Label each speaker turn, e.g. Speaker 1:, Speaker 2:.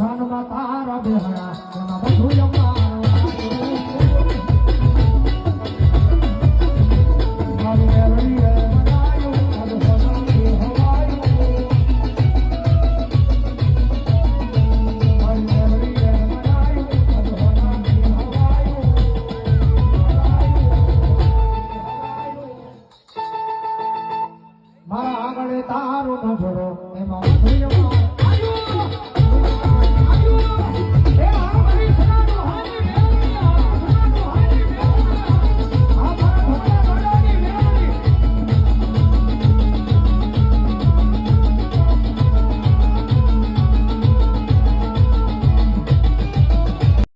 Speaker 1: સ્મશાનમાં તારા બેહણા એમાં બધું અમારું મારી મેલડીએ બનાયું અને સોનાથી હવાયું મારી મેલડીએ બનાયું અને સોનાથી હવાયું મારા આગળ તારું ન જોડો એમાં બધું